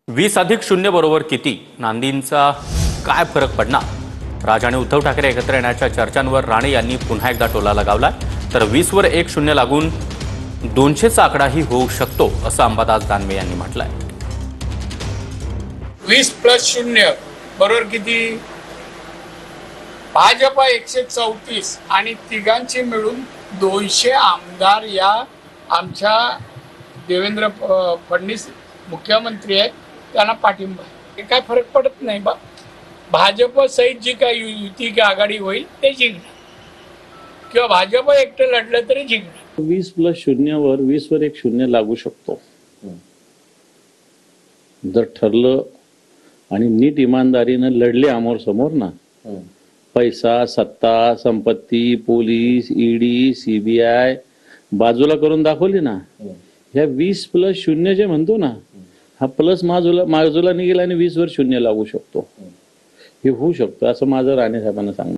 20+0 बरोबर किती? नांदींचा काय फरक पडणार? राज आणि उद्धव ठाकरे एकत्र येण्याच्या चर्चांवर राणे यांनी पुन्हा एकदा टोला लगावलाय. तर 20वर 1-0 लागून 200चा आकडाही होऊ शकतो असं अंबादास दानवे यांनी म्हटलंय. 20+0 बरोबर किती? भाजपा 134 आणि तिघांचे मिळून 200 आमदार या आमच्या देवेंद्र फडणवीस मुख्यमंत्री आहेत त्यांना पाठिंबा. हे काय फरक पडत नाही. भाजप सहित जी काय युती की आघाडी होईल ते जिंकणार किंवा भाजप एकटं लढलं तरी जिंकणार. 20+0 20वर 1-0 लागू शकतो जर ठरलं आणि नीट इमानदारीनं लढले आमोर समोर ना. पैसा, सत्ता, संपत्ती, पोलीस, ईडी, सीबीआय बाजूला करून दाखवली ना. ह्या 20+0 जे म्हणतो ना, हा प्लस बाजूला निघेल आणि 20वर 0 लागू शकतो. हे होऊ शकतं असं माझं राणे साहेबांना सांगणं.